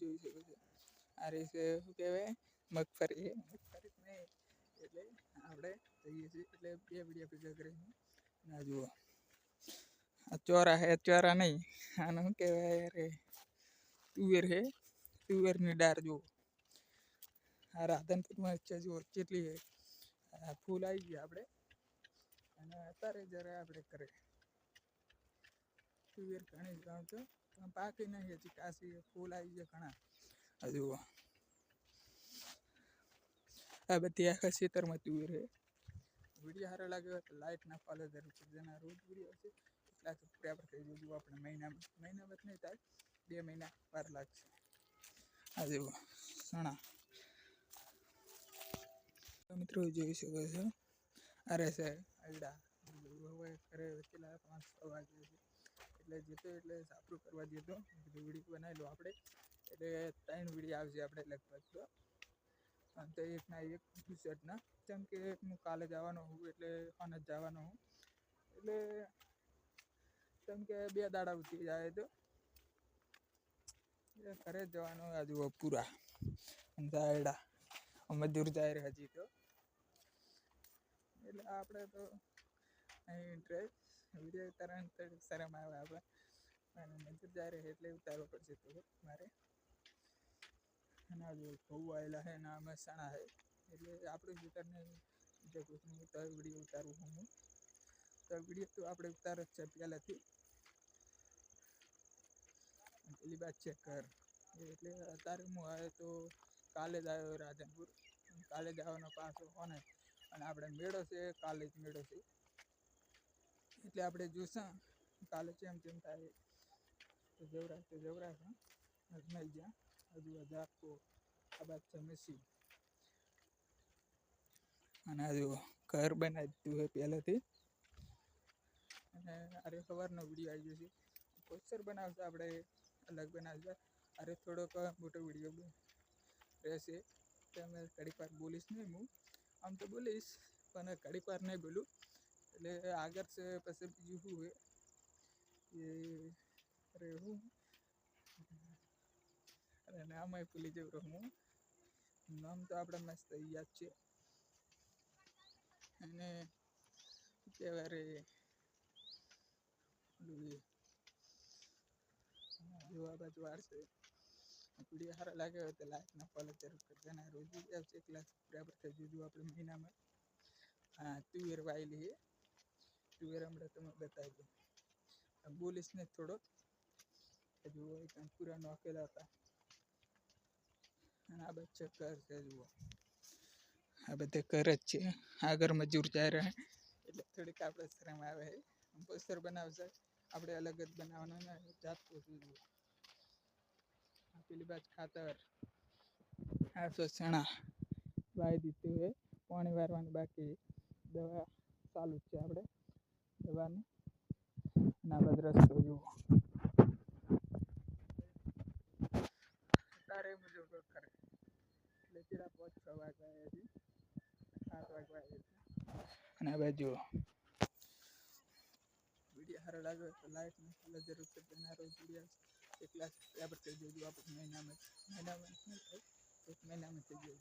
જોઈ શકો છો આ રીતે શું કહેવાય મગફળી નહીં એટલે આપણે જઈએ છીએ એટલે 2 વિડીયો ભેગા કરીને ના જુઓ આ ચોરા હે ચોરા નહીં આને શું કહેવાય અરે તુવેર હે તુવેરની ડાળ જુઓ આ રાધનપુરમાં ઈચ્છા જુઓ કેટલી હે ફૂલ આવી ગયા આપણે અને અત્યારે જ્યારે આપણે કરે તુવેર ઘણી જાણ તો પાકી નહીં હજી કાશી ફૂલ આવી ગયા ઘણા આ જુઓ આ બધી આખા ખેતરમાં તુવેર હે વિડીયો સારો લાગ્યો તો લાઈક ના ફોલો જરૂર છે જેના રોજ વિડીયો હશે એટલા સબસ્ક્રાઈબર થઈ જજો આપણે મહિનામાં નહીં થાય 2 મહિના વાર લાગશે આ જુઓ ચણા મિત્રો જોઈ શકો છો અરે છે અરડા હવે ઘરે પેલા 5-6 વાગે છે એટલે જતો એટલે સાપરું કરવા જતો વિડીયો બનાવી લો આપણે એટલે 3 વિડીયો આવશે આપણે લગભગ તો અને તો એકના એક શર્ટના જેમ કે હું કાલે જવાનો હું એટલે ફોન જ જવાનો હું એટલે જેમ કે 2 દાડા ઉઠી જાય તો ઘરે જ જવાનું આ જુઓ પૂરા અરડા મજૂર જાય હજી તો એટલે આપણે તો અહીં ઇન્ટરેસ્ટ વિડીયો ઉતારવાની થોડીક શરમ આવે આપણે અને મજૂર જાય રહે એટલે ઉતારવો પડશે તો મારે અને આ જો ઘઉં આવેલા છે ને આમાં ચણા છે એટલે આપણું ખેતરને બીજા કોઈનું વિડીયો ઉતારવું હું તો વિડીયો તો આપણે ઉતાર જ છે પહેલાંથી પેલી વાત છે ઘર એટલે અત્યારે હું આવ્યો તો કાલે જ આવ્યો રાધનપુર કાલે જ આવવાનો પાછો કોને અને આપણે મેળો છે કાલે જ મેળો છે એટલે આપણે જોઈશું કાલે જેમ થાય તો જવરાશ નહીં જ્યાં હજુ ઝાપકો આ બાદ છે મેસી અને હજુ ઘર બનાવી દીધું હોય પહેલેથી અને અરે સવારનો વિડીયો આવી જશે પોસ્ટર બનાવશે આપણે અલગ બનાવશે અરે થોડોક મોટો વિડીયો રહેશે તમે ઘડીક વાર બોલીશ નહીં હું આમ તો બોલીશ પણ ઘડીક વાર નહીં બોલું એટલે આગળ છે પછી બીજું શું હોય કે અરે હું અરે નામ ભૂલી જવું હું નામ તો આપણે મસ્ત યાદ છે અને કહેવાય અરે જોવા બાજુ વાર છે વિડીયો સારો લાગ્યો હોય તો લાઈક ના ફોલો જરૂર કરજો અને રોજ આવશે 1 લાખ સબસ્ક્રાઈબર થઈ જજો આપણે મહિનામાં તુવેર વાયેલી છે તુવેર હમણાં તમે બતાવી દો બોલીશ ને થોડોક હજુ પૂરા નોખેલા હતા અને આ બચ્ચે ઘર છે જુઓ આ બધે ઘર જ છે આગળ મજૂર જાય રહે એટલે થોડીક આપણે શરમ આવે પોસ્ટર બનાવશે આપણે અલગ જ બનાવવાનું ને જાત પોતું પેલી બાદ ખાતર 800 ચણા વાવી દીધું હોય પાણી વારવાનું બાકી દવા ચાલુ જ છે આપણે દવાની અને આ બધો રસ્તો જુઓ તારે મજૂર કરે એટલે પેલા 5-6 વાગ્યા હજી 7 વાગ્યા અને આ બાજુ વિડીયો સારો લાગ્યો તો લાઈક ને ફોલો જરૂર કરજો અને રોજ વિડીયો 1 લાખ સબસ્ક્રાઈબર થઈ જજો આપણે મહિનામાં નહીં થાય 1 મહિનામાં થઈ જજો